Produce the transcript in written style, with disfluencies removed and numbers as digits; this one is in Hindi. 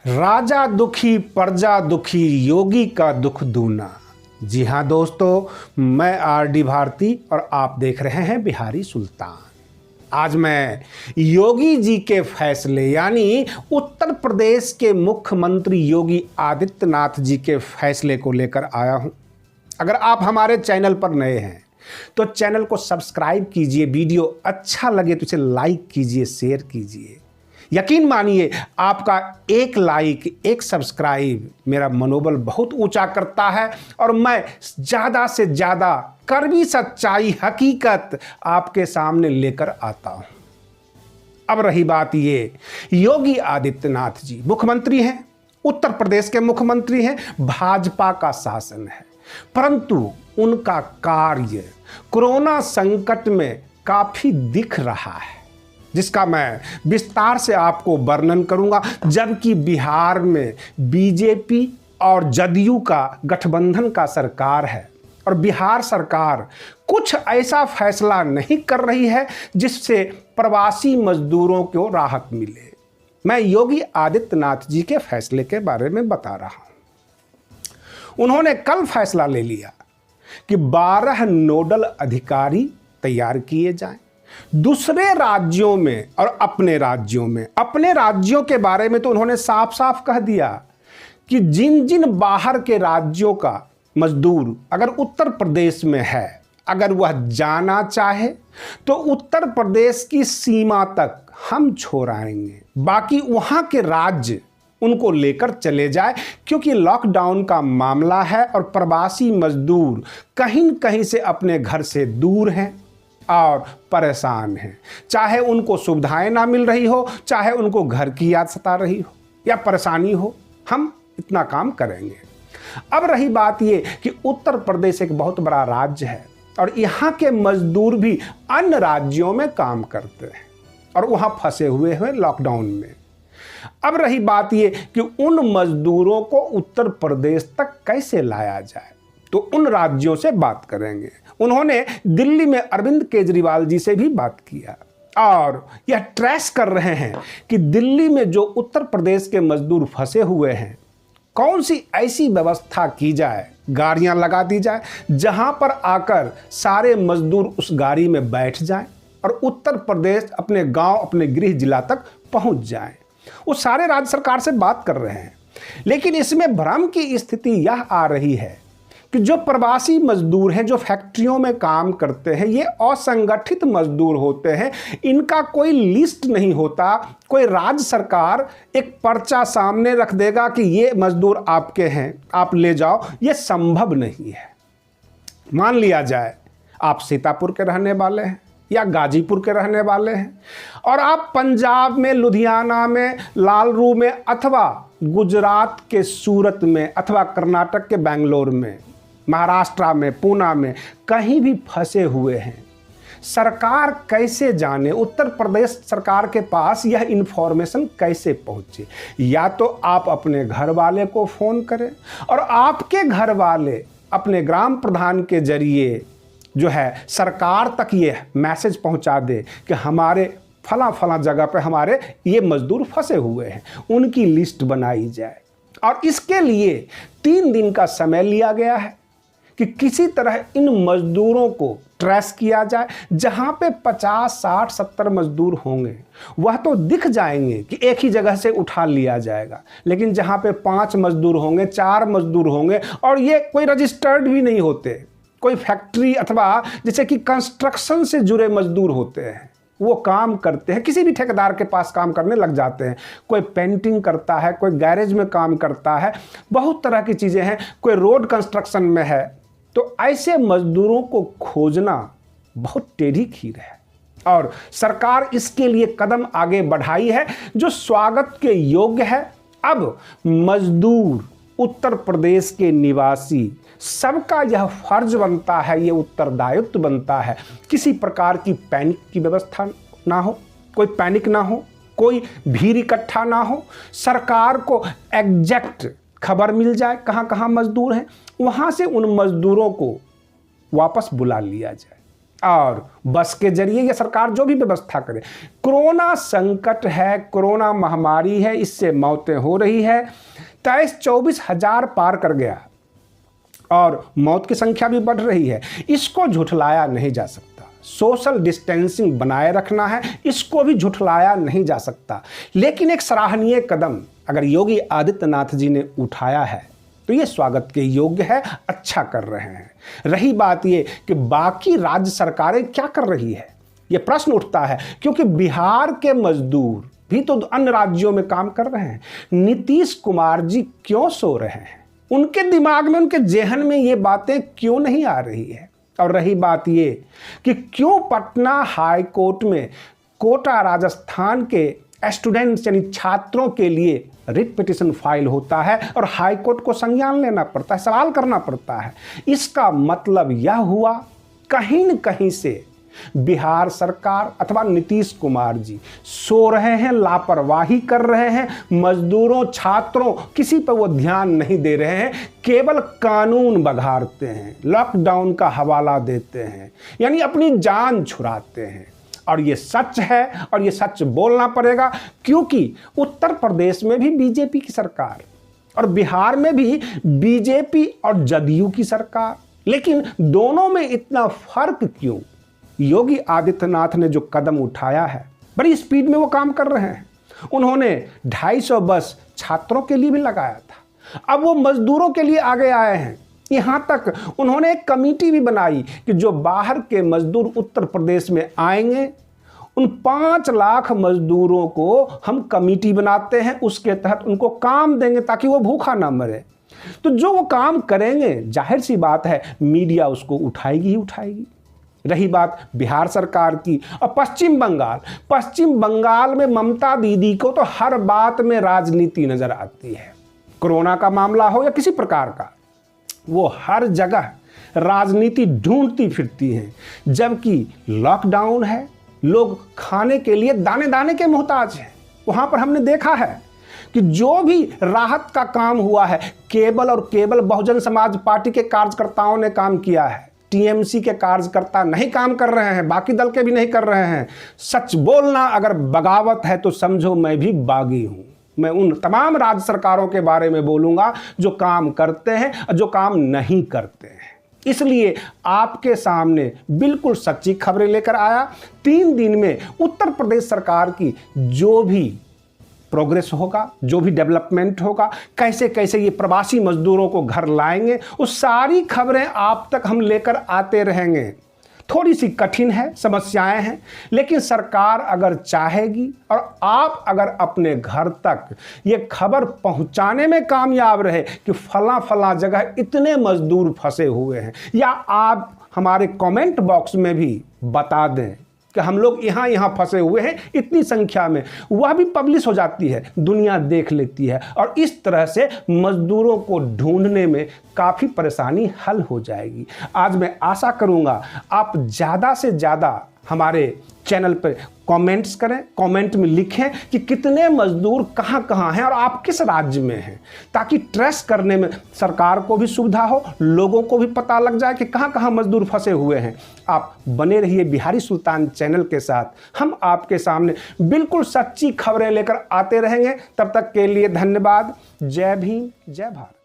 राजा दुखी प्रजा दुखी, योगी का दुख दूना। जी हाँ दोस्तों, मैं आर.डी. भारती और आप देख रहे हैं बिहारी सुल्तान। आज मैं योगी जी के फैसले यानी उत्तर प्रदेश के मुख्यमंत्री योगी आदित्यनाथ जी के फैसले को लेकर आया हूं। अगर आप हमारे चैनल पर नए हैं तो चैनल को सब्सक्राइब कीजिए, वीडियो अच्छा लगे तो इसे लाइक कीजिए, शेयर कीजिए। यकीन मानिए, आपका एक लाइक, एक सब्सक्राइब मेरा मनोबल बहुत ऊंचा करता है और मैं ज़्यादा से ज़्यादा कड़वी सच्चाई, हकीकत आपके सामने लेकर आता हूं। अब रही बात ये, योगी आदित्यनाथ जी मुख्यमंत्री हैं, उत्तर प्रदेश के मुख्यमंत्री हैं, भाजपा का शासन है, परंतु उनका कार्य कोरोना संकट में काफ़ी दिख रहा है, जिसका मैं विस्तार से आपको वर्णन करूंगा। जबकि बिहार में बीजेपी और जदयू का गठबंधन का सरकार है और बिहार सरकार कुछ ऐसा फैसला नहीं कर रही है जिससे प्रवासी मजदूरों को राहत मिले। मैं योगी आदित्यनाथ जी के फैसले के बारे में बता रहा हूं। उन्होंने कल फैसला ले लिया कि 12 नोडल अधिकारी तैयार किए जाएं दूसरे राज्यों में और अपने राज्यों के बारे में तो उन्होंने साफ साफ कह दिया कि जिन जिन बाहर के राज्यों का मजदूर अगर उत्तर प्रदेश में है, अगर वह जाना चाहे तो उत्तर प्रदेश की सीमा तक हम छोड़ाएंगे, बाकी वहां के राज्य उनको लेकर चले जाए, क्योंकि लॉकडाउन का मामला है और प्रवासी मजदूर कहीं न कहीं से अपने घर से दूर हैं और परेशान हैं। चाहे उनको सुविधाएं ना मिल रही हो, चाहे उनको घर की याद सता रही हो या परेशानी हो, हम इतना काम करेंगे। अब रही बात ये कि उत्तर प्रदेश एक बहुत बड़ा राज्य है और यहाँ के मजदूर भी अन्य राज्यों में काम करते हैं और वहाँ फंसे हुए हैं लॉकडाउन में। अब रही बात ये कि उन मजदूरों को उत्तर प्रदेश तक कैसे लाया जाए, तो उन राज्यों से बात करेंगे। उन्होंने दिल्ली में अरविंद केजरीवाल जी से भी बात किया और यह ट्रेस कर रहे हैं कि दिल्ली में जो उत्तर प्रदेश के मजदूर फंसे हुए हैं, कौन सी ऐसी व्यवस्था की जाए, गाड़ियां लगा दी जाए जहां पर आकर सारे मजदूर उस गाड़ी में बैठ जाएं और उत्तर प्रदेश अपने गांव, अपने गृह जिला तक पहुंच जाएं। वो सारे राज्य सरकार से बात कर रहे हैं, लेकिन इसमें भ्रम की स्थिति यह आ रही है कि जो प्रवासी मजदूर हैं, जो फैक्ट्रियों में काम करते हैं, ये असंगठित मजदूर होते हैं, इनका कोई लिस्ट नहीं होता। कोई राज्य सरकार एक पर्चा सामने रख देगा कि ये मजदूर आपके हैं, आप ले जाओ, ये संभव नहीं है। मान लिया जाए आप सीतापुर के रहने वाले हैं या गाजीपुर के रहने वाले हैं और आप पंजाब में, लुधियाना में, लालरू में अथवा गुजरात के सूरत में अथवा कर्नाटक के बेंगलोर में, महाराष्ट्र में, पूना में कहीं भी फंसे हुए हैं। सरकार कैसे जाने, उत्तर प्रदेश सरकार के पास यह इंफॉर्मेशन कैसे पहुंचे? या तो आप अपने घर वाले को फ़ोन करें और आपके घर वाले अपने ग्राम प्रधान के जरिए जो है सरकार तक ये मैसेज पहुंचा दे कि हमारे फला जगह पे हमारे ये मजदूर फंसे हुए हैं, उनकी लिस्ट बनाई जाए। और इसके लिए 3 दिन का समय लिया गया है कि किसी तरह इन मजदूरों को ट्रेस किया जाए। जहां पे 50, 60, 70 मजदूर होंगे वह तो दिख जाएंगे कि एक ही जगह से उठा लिया जाएगा, लेकिन जहां पे 5 मजदूर होंगे, 4 मजदूर होंगे और ये कोई रजिस्टर्ड भी नहीं होते, कोई फैक्ट्री अथवा जैसे कि कंस्ट्रक्शन से जुड़े मजदूर होते हैं, वो काम करते हैं, किसी भी ठेकेदार के पास काम करने लग जाते हैं। कोई पेंटिंग करता है, कोई गैरेज में काम करता है, बहुत तरह की चीज़ें हैं, कोई रोड कंस्ट्रक्शन में है। तो ऐसे मजदूरों को खोजना बहुत टेढ़ी खीर है और सरकार इसके लिए कदम आगे बढ़ाई है जो स्वागत के योग्य है। अब मजदूर, उत्तर प्रदेश के निवासी, सबका यह फर्ज बनता है, ये उत्तरदायित्व बनता है, किसी प्रकार की पैनिक की व्यवस्था ना हो, कोई पैनिक ना हो, कोई भीड़ इकट्ठा ना हो। सरकार को एग्जैक्ट खबर मिल जाए कहाँ कहाँ मजदूर हैं, वहाँ से उन मजदूरों को वापस बुला लिया जाए और बस के जरिए ये सरकार जो भी व्यवस्था करे। कोरोना संकट है, कोरोना महामारी है, इससे मौतें हो रही है, 23-24 हजार पार कर गया और मौत की संख्या भी बढ़ रही है। इसको झुठलाया नहीं जा सकता। सोशल डिस्टेंसिंग बनाए रखना है, इसको भी झुठलाया नहीं जा सकता। लेकिन एक सराहनीय कदम अगर योगी आदित्यनाथ जी ने उठाया है तो ये स्वागत के योग्य है, अच्छा कर रहे हैं। रही बात ये कि बाकी राज्य सरकारें क्या कर रही है, ये प्रश्न उठता है, क्योंकि बिहार के मजदूर भी तो अन्य राज्यों में काम कर रहे हैं। नीतीश कुमार जी क्यों सो रहे हैं, उनके दिमाग में, उनके जेहन में ये बातें क्यों नहीं आ रही है। और रही बात ये कि क्यों पटना हाई कोर्ट में कोटा राजस्थान के स्टूडेंट्स यानी छात्रों के लिए रिट पिटिशन फाइल होता है और हाई कोर्ट को संज्ञान लेना पड़ता है, सवाल करना पड़ता है। इसका मतलब यह हुआ कहीं न कहीं से बिहार सरकार अथवा नीतीश कुमार जी सो रहे हैं, लापरवाही कर रहे हैं, मजदूरों, छात्रों, किसी पर वो ध्यान नहीं दे रहे हैं, केवल कानून बघाड़ते हैं, लॉकडाउन का हवाला देते हैं, यानी अपनी जान छुड़ाते हैं। और ये सच है और ये सच बोलना पड़ेगा, क्योंकि उत्तर प्रदेश में भी बीजेपी की सरकार और बिहार में भी बीजेपी और जदयू की सरकार, लेकिन दोनों में इतना फर्क क्यों। योगी आदित्यनाथ ने जो कदम उठाया है, बड़ी स्पीड में वो काम कर रहे हैं। उन्होंने 250 बस छात्रों के लिए भी लगाया था, अब वो मजदूरों के लिए आगे आए हैं। यहाँ तक उन्होंने एक कमेटी भी बनाई कि जो बाहर के मजदूर उत्तर प्रदेश में आएंगे, उन 5 लाख मजदूरों को हम कमेटी बनाते हैं, उसके तहत उनको काम देंगे ताकि वो भूखा ना मरे। तो जो वो काम करेंगे, जाहिर सी बात है मीडिया उसको उठाएगी ही उठाएगी। रही बात बिहार सरकार की और पश्चिम बंगाल में ममता दीदी को तो हर बात में राजनीति नजर आती है। कोरोना का मामला हो या किसी प्रकार का, वो हर जगह राजनीति ढूंढती फिरती हैं। जबकि लॉकडाउन है, लोग खाने के लिए दाने दाने के मोहताज हैं। वहां पर हमने देखा है कि जो भी राहत का काम हुआ है, केवल और केवल बहुजन समाज पार्टी के कार्यकर्ताओं ने काम किया है। टीएमसी के कार्यकर्ता नहीं काम कर रहे हैं, बाकी दल के भी नहीं कर रहे हैं। सच बोलना अगर बगावत है तो समझो मैं भी बागी हूं। मैं उन तमाम राज्य सरकारों के बारे में बोलूंगा जो काम करते हैं और जो काम नहीं करते हैं। इसलिए आपके सामने बिल्कुल सच्ची खबरें लेकर आया। 3 दिन में उत्तर प्रदेश सरकार की जो भी प्रोग्रेस होगा, जो भी डेवलपमेंट होगा, कैसे कैसे ये प्रवासी मजदूरों को घर लाएंगे, उस सारी खबरें आप तक हम लेकर आते रहेंगे। थोड़ी सी कठिन है, समस्याएं हैं, लेकिन सरकार अगर चाहेगी और आप अगर अपने घर तक ये खबर पहुंचाने में कामयाब रहे कि फला जगह इतने मजदूर फंसे हुए हैं, या आप हमारे कमेंट बॉक्स में भी बता दें कि हम लोग यहाँ फंसे हुए हैं इतनी संख्या में, वह भी पब्लिश हो जाती है, दुनिया देख लेती है और इस तरह से मजदूरों को ढूंढने में काफ़ी परेशानी हल हो जाएगी। आज मैं आशा करूँगा आप ज़्यादा से ज़्यादा हमारे चैनल पर कमेंट्स करें, कमेंट में लिखें कि कितने मजदूर कहाँ हैं और आप किस राज्य में हैं, ताकि ट्रेस करने में सरकार को भी सुविधा हो, लोगों को भी पता लग जाए कि कहाँ मजदूर फंसे हुए हैं। आप बने रहिए बिहारी सुल्तान चैनल के साथ, हम आपके सामने बिल्कुल सच्ची खबरें लेकर आते रहेंगे। तब तक के लिए धन्यवाद। जय भीम, जय भारत।